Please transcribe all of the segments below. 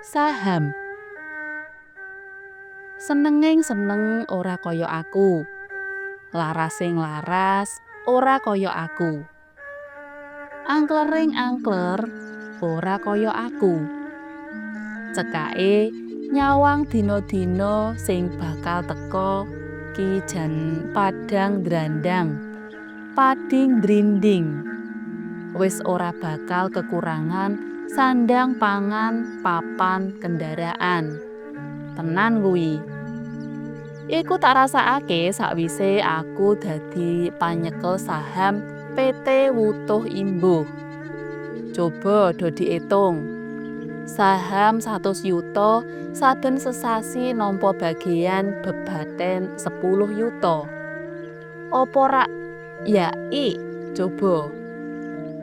Saham. Senenging seneng ora kaya aku. Larasing laras ora kaya aku. Angklering angkler ora kaya aku. Cekake nyawang dina-dina sing bakal teka ki jan padang drandang, pading drinding. Wis ora bakal kekurangan sandang pangan, papan, kendaraan. Tenan kuwi. Iku tak rasakake sakwise aku dadi panyekel saham PT Wutuh Imbuh. Coba do diitung. Saham 100 yuta saben sesasi nampa bagian bebaten 10 yuta. Apa rak yai coba.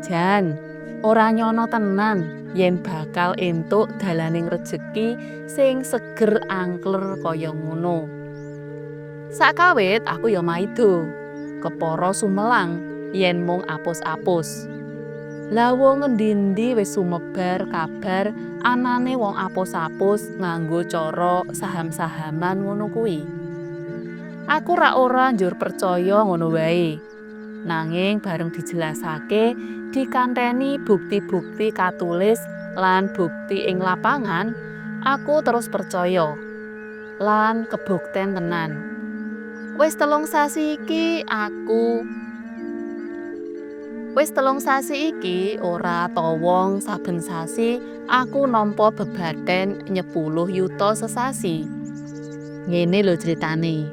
Jan ora nyono tenan yen bakal entuk dalaning rejeki sing seger angkler kaya ngono. Sakawit aku ya maido kepara sumelang yen mung apus-apus. Lah wong ngendi-endi wis sumebar kabar anane wong apus-apus nganggo cara saham-sahaman ngono kuwi. Aku ora njur percaya ngono wae. Nanging bareng dijelasake dikanteni bukti-bukti katulis lan bukti ing lapangan, aku terus percaya lan kebukten tenan. Wis telung sasi iki ora towong saben sasi aku nampa bebaten 10 yuta sesasi. Ngene lho critane.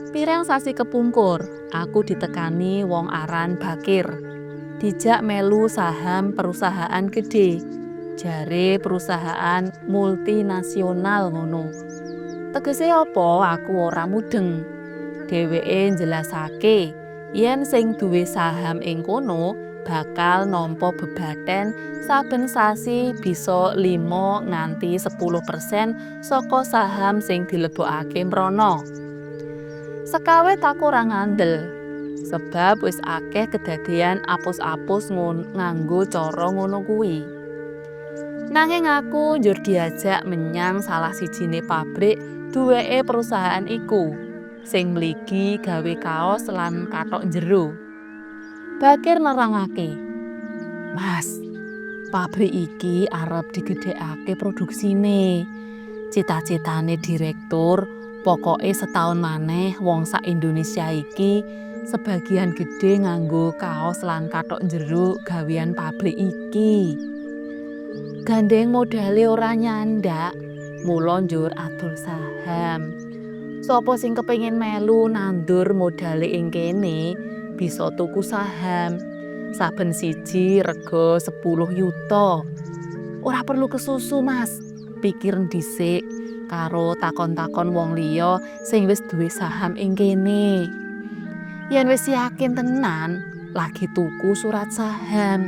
Pirang sasi kepungkur, aku ditekani wong aran Bakir. Dijak melu saham perusahaan gede. Jare perusahaan multinasional ngono. Tegese apa aku ora mudeng. Dheweke njelasake yen sing duwe saham ing kono bakal nampa bebaten saben sasi bisa 5 nganti 10% saka saham sing dilebokake mrono. Sekawit aku ora ngandel, sebab wis akeh kedadean apus-apus nganggo cara ngono kuwi. Nanging aku njur diajak menyang salah sijine pabrik duweke perusahaan iku, sing mligi gawe kaos lan kathok njero. Bakir nerangake, "Mas, pabrik iki arep digedhekake produksine. Cita-citane direktur pokoke setahun maneh wong sak Indonesia iki sebagian gede nganggo kaos lan kathok njero gawean pabrik iki. Gandeng modale ora nyandak, mula njur adol saham. Sapa sing kepengin melu nandur modale ing kene bisa tuku saham. Saben siji rega 10 yuta. Ora perlu kesusu, Mas. Pikir dhisik karo takon-takon wong liya sing wis duwe saham ing kene. Yen wis yakin tenan, lagi tuku surat saham.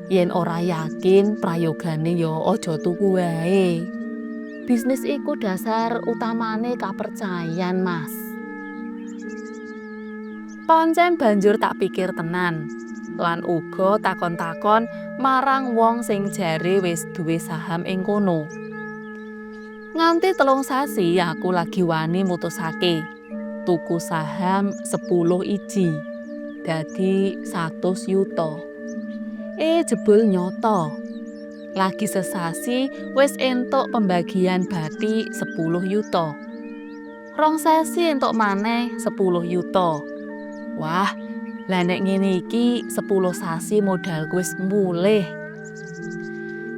Yen ora yakin, prayogane ya aja tuku wae. Bisnis iku dasar utamane kapercayan, Mas." Pancen banjur tak pikir tenan, lan uga takon-takon marang wong sing jare wis duwe saham ing kono. Nganti 3 sasi aku lagi wani mutusake tuku saham 10 iji dadi 100 yuta. Jebul nyoto. Lagi sesasi wis entuk pembagian bathi 10 yuta. 2 sasi entuk maneh 10 yuta. Wah, lah nek ngene iki 10 sasi modalku wis mulih.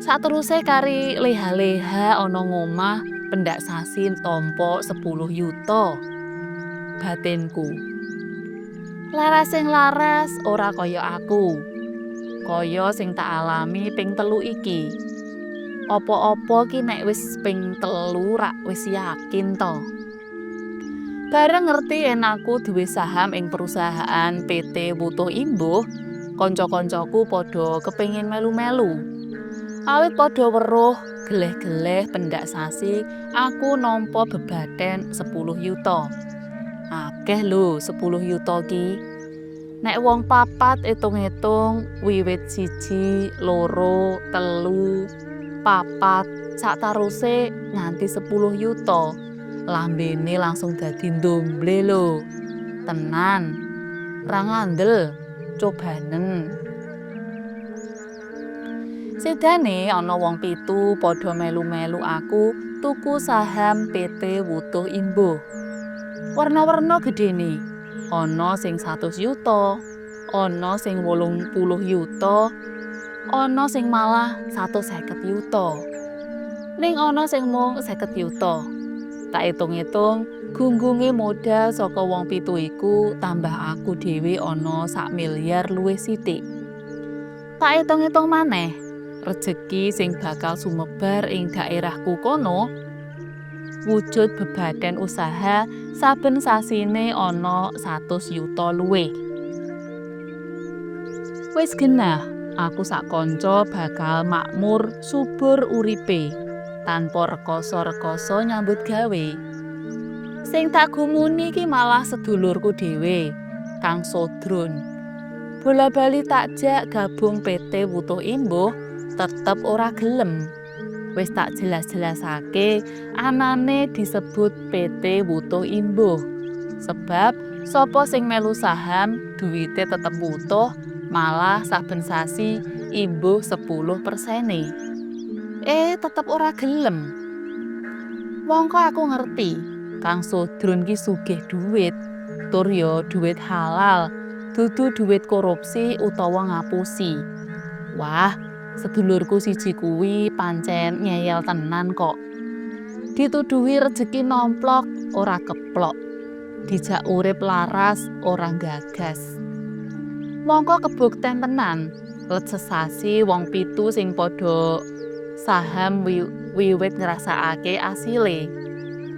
Sateruse kari leha-leha ana ngomah pendak sasi tampa 10 yuta. Batinku. Larasing laras ora kaya aku. Kaya sing tak alami ping 3 iki. Apa-apa ki nek wis ping 3 rak wis yakin to. Bareng ngerti yen aku duwe saham ing perusahaan PT Wutuh Imbuh, kanca-kancaku padha kepengin melu-melu. Awit padha weruh geleh-geleh pendak sasi aku nampa bebaten 10 yuta. Akeh lho 10 yuta ki. Nek wong papat itung-itung wiwit 1, 2, 3 papat, saktaruse nganti 10 yuta. Lambene langsung dadi ndomble lho. Tenan, ra ngandel, cobanen. Sedane ana wong 7 padha melu-melu aku tuku saham PT Wutuh Imbuh. Warna-warna gedene. Ana sing 100 yuta, ana sing 80 yuta, ana sing malah 150 yuta. Ning ana sing mung 50 yuta. Tak itung-itung, gunggunge modal saka wong 7 iku tambah aku dhewe ana 1 miliar luwih sithik. Tak itung-itung maneh, rejeki sing bakal sumebar ing daerahku kono, wujud bebadan usaha saben sasine ana 100 yuta luwih. Wis genah, aku sak kanca bakal makmur subur uripe, tanpa rekoso-rekoso nyambut gawe. Sing tak gumuni ki malah sedulurku dhewe, Kang Sodron. Bola-bali takjak gabung PT Wutuh Imbuh, tetep ora gelem. Wis tak jelas-jelasake anane disebut PT Wutuh Imbuh. Sebab sapa sing melu saham duwite tetep wutuh, malah saben sasi imbuh 10%. Tetep ora gelem. Mongko aku ngerti, Kang Sodron ki sugih duwit, tur ya duwit halal, dudu duwit korupsi utawa ngapusi. Wah, sedulurku siji kuwi pancen ngeyel tenan kok. Dituduhi rejeki nomplok ora keplok, dijak urip laras ora gagas. Mongko kebukten tenan, let sesasi wong 7 sing padha saham wiwit ngrasakake asile,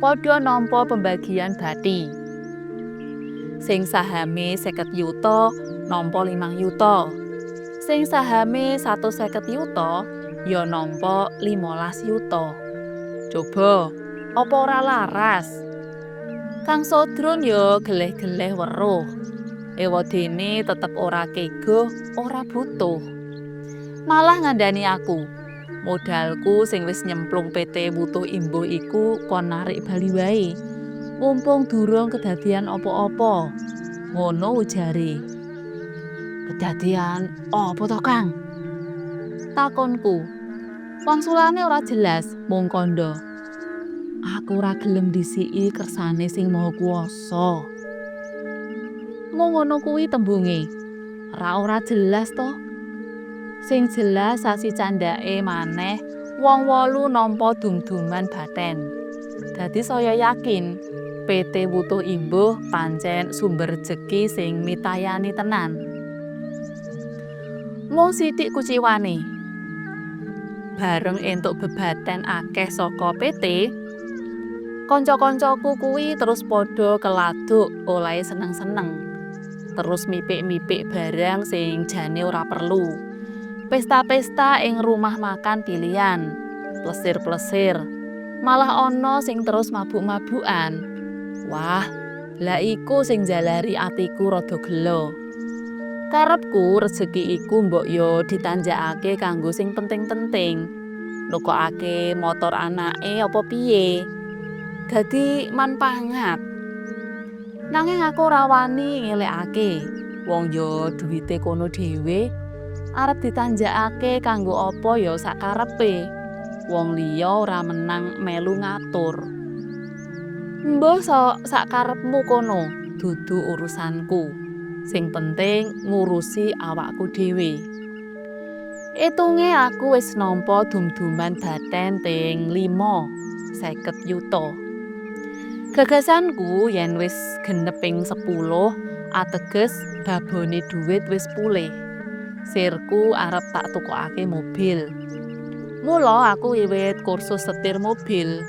padha nampa pembagian bathi. Sing sahame 50 yuta nampa 5 yuta. Sing sahame 150 yuta ya nampa 15 yuta. Coba, apa ora laras? Kang Sodron ya geleh-geleh weruh. Ewadene tetep ora kego, ora butuh. Malah ngandani aku, modalku sing wis nyemplung PT Wutuh Imbuh iku kon narik bali wae. Mumpung durung kedadian apa-apa. Ngono ujare. Kedadian apa to, Kang? Takonku. Wangsulane ora jelas, mung kandha. Aku ora gelem disiki kersane sing Maha Kuwasa. Mung ngono kuwi tembunge. Ora jelas to. Sing jelas sasi candake maneh wong 8 nampa dum-duman baten. Dadi saya yakin PT Wutuh Imbuh pancen sumber rejeki sing mitayani tenan. Mung sithik kuciwane. Bareng entuk bebaten akeh saka PT, kanca-kancaku kuwi terus padha keladuk olahe seneng-seneng. Terus mipik-mipik barang sing jane ora perlu. Pesta-pesta ing rumah makan pilihan, plesir-plesir, malah ana sing terus mabuk-mabukan. Wah, lah iku sing jalari atiku rada gelo. Karepku rejeki iku mbok yo ditanjakake kanggo sing penting-penting. Nukokake motor anake apa piye? Dadi manpangat. Nanging aku ora wani ngelekake. Wong yo duwite kono dhewe, arep ditanjakake kanggo apa ya sakarepe. Wong liya ora menang melu ngatur. Mbah sakarepmu kono, dudu urusanku. Sing penting ngurusi awakku dhewe. Itunge aku wis nampa dum-duman baten ping 50 yuta. Gagasanku yen wis genep ping 10, ateges babone dhuwit wis pulih. Sirku arep tak tukokake mobil. Mula aku wiwit kursus setir mobil.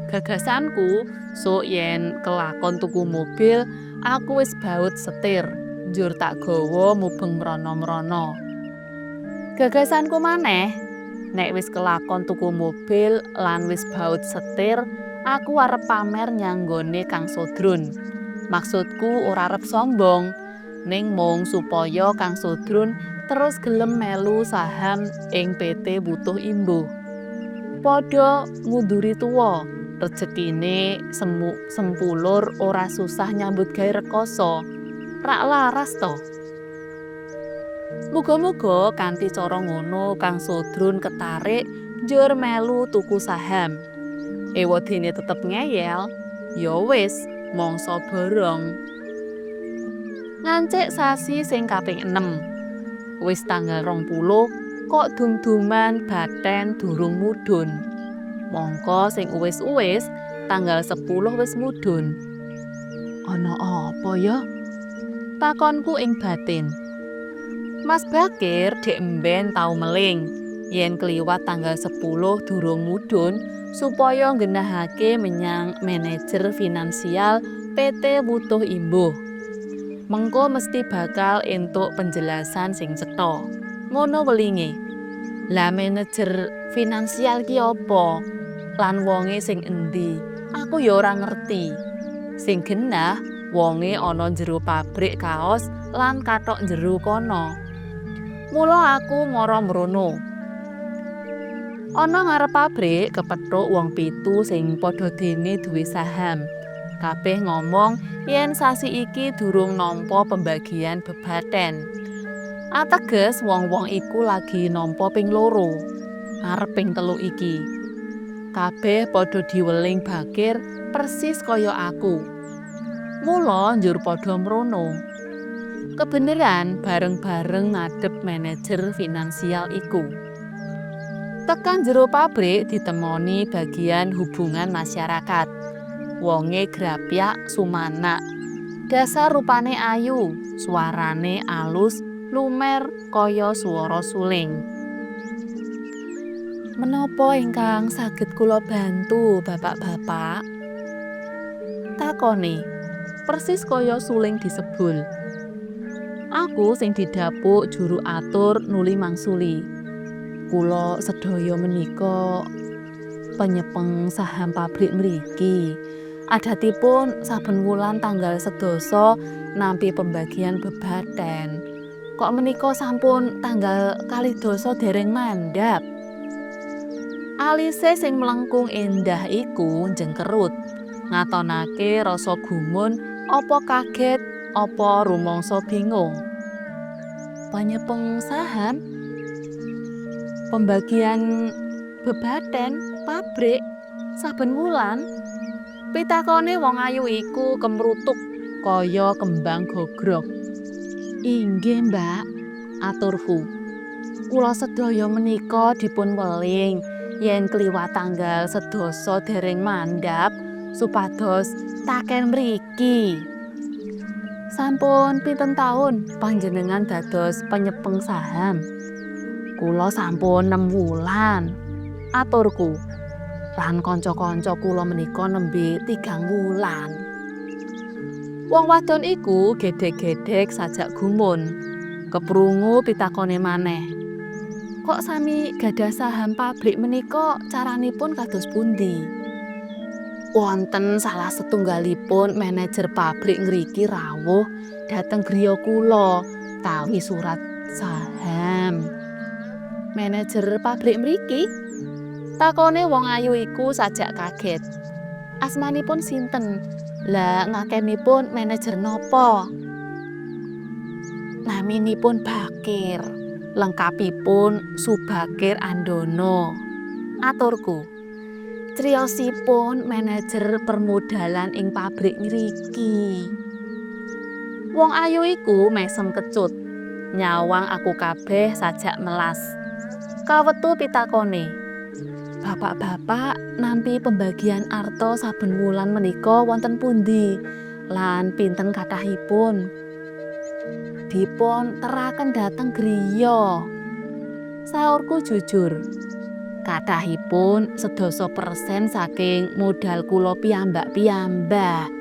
Gagasanku, sok yen kelakon tuku mobil, aku wis baut setir, njur tak gawa mubeng mrana-mrana. Gagasanku maneh, nek wis kelakon tuku mobil lan wis baut setir, aku arep pamer nyanggone Kang Sodron. Maksudku ora arep sombong, ning mung supaya Kang Sodron terus gelem melu saham ing PT Butuh Imbuh. Padha ngunduri tuwa, rejekine sempulur ora susah nyambut gawe rekoso. Rak laras to. Muga-muga kanthi cara ngono Kang Sodrun ketarik njur melu tuku saham. Ewadene tetep ngeyel, ya wis mangsa borong. Ngancik sasi sing kaping 6. Wis tanggal 20 kok dum-duman Baten durung mudhun. Mongko sing uwis-uwis tanggal 10 wis mudhun. Ana apa ya? Takonku ing batin. Mas Bakir dek emben tau meling yen kliwat tanggal 10 durung mudhun supaya nggenahake menyang manajer finansial PT Butuh Imbuh. Mengko mesti bakal entuk penjelasan sing cetha. Ngono welinge. Lah manajer finansial ki apa? Lan wonge sing endi? Aku ya ora ngerti. Sing genah wonge ana jero pabrik kaos lan kathok jero kono. Mula aku mara mrono. Ana ngarep pabrik kepethuk wong 7 sing padha dene duwe saham. Kabeh ngomong yen sasi iki durung nampa pembagian bebaten. Ateges wong-wong iku lagi nampa ping 2, arep ping 3 iki. Kabeh padha diweling Bakir persis kaya aku. Mula njur padha mrono. Kebeneran bareng-bareng ngadep manajer finansial iku. Tekan jero pabrik ditemoni bagian hubungan masyarakat. Wonge grapyak sumanak. Dasar rupane ayu, suarane alus, lumer kaya swara suling. Menapa ingkang saged kula bantu, bapak-bapak? Takone, persis kaya suling disebul. Aku sing didapuk juru atur nuli mangsuli. Kula sedaya menika penyepeng saham pabrik mriki. Adatipun saben wulan tanggal 11 nampi pembagian bebaten. Kok menika sampun tanggal 12 dereng mandhap. Alise sing mlengkung endah iku jengkerut. Ngatonake rasa gumun apa kaget apa rumangsa bingung. Penyepeng saham, pembagian bebaten pabrik saben wulan. Pitakone wong ayu iku kemrutuk kaya kembang gogrok. Inggih, Mbak, aturku. Kula sedaya menika dipun weling yen kliwat tanggal 11 dereng mandhap supados taken mriki. Sampun pinten taun panjenengan dados penyepeng saham? Kula sampun 6 wulan. Aturku. Lan kanca-kanca kula menika nembe 3 wulan. Wong wadon iku gedhek-gedhek sajak gumun. Keprungu pitakone maneh. Kok sami gadah saham pabrik menika caranipun kados pundi? Wonten salah setunggalipun manajer pabrik ngriki rawuh dhateng griya kula tawi surat saham. Manajer pabrik mriki? Takone wong ayu iku sajak kaget. Asmanipun sinten? Lah ngakenipun manajer napa? Naminipun Bakir. Lengkapipun Subakir Andono. Aturku. Criyosipun manajer permodalan ing pabrik ngriki. Wong ayu iku mesem kecut. Nyawang aku kabeh sajak melas. Kawetu pitakone. Bapak-bapak nampi pembagian arta saben wulan menika wonten pundi? Lan pinten kathahipun? Dipun teraken dhateng griya. Saurku jujur. Kathahipun 10% saking modal kula piyambak-piyambak.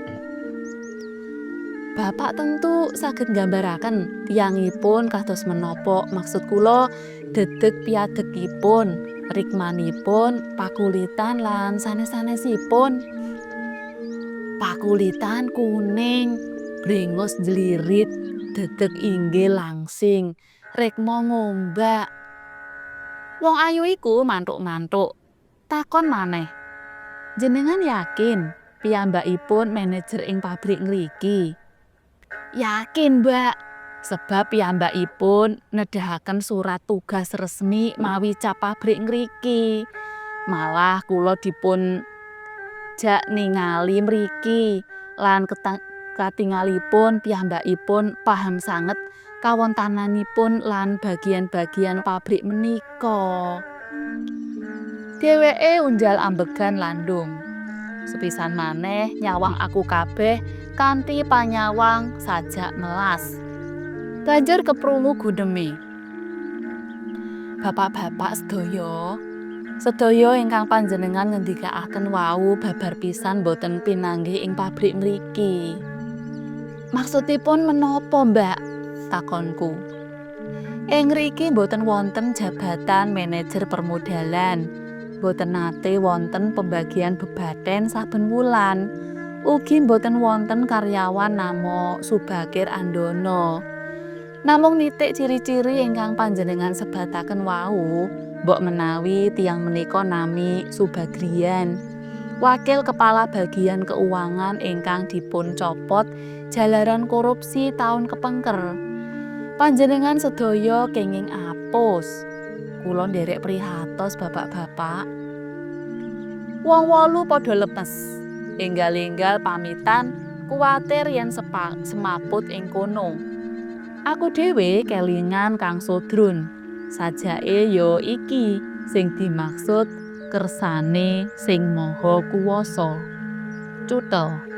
Bapak tentu saged nggambaraken tiyangipun kados menapa maksud kula dedeg piadegipun, rikmanipun, pakulitan lan sanes-sanesipun. Pakulitan kuning, brengos jlirit, dedeg inggil langsing, Rekmo ngombak. Wong ayu iku mantuk-mantuk. Takon maneh. Jenengan yakin piyambakipun manajer ing pabrik ngriki? Yakin, Mbak. Sebab piyambakipun nedahaken surat tugas resmi mawi cap pabrik ngriki. Malah kula dipun jak ningali mriki lan katingalipun piyambakipun paham sanget kawontenanipun lan bagian-bagian pabrik menika. Dheweke unjal ambegan landung. Sepisan maneh nyawang aku kabeh kanthi panyawang sajak melas. Banjur keprungu guneme. Bapak-bapak sedaya ingkang panjenengan ngendikaaken wau babar pisan boten pinanggih ing pabrik mriki. Maksudipun menapa, Mbak? Takonku. Ing ngriki boten wonten jabatan manajer permodalan. Boten nate wonten pembagian bebaten saben wulan. Ugi boten wonten karyawan nama Subakir Andono. Namung nitik ciri-ciri ingkang panjenengan sebataken wau, mbok menawi tiyang menika nami Subagrian, wakil kepala bagian keuangan ingkang dipun copot jalaran korupsi taun kepengker. Panjenengan sedaya kenging apus. Kula nderek prihatos, bapak-bapak. Wong 8 padha lemes. Enggal-enggal pamitan kuwatir yen semaput ing kono. Aku dhewe kelingan Kang Sodrun. Sajake ya iki sing dimaksud kersane Sing Maha Kuwasa. Cutha.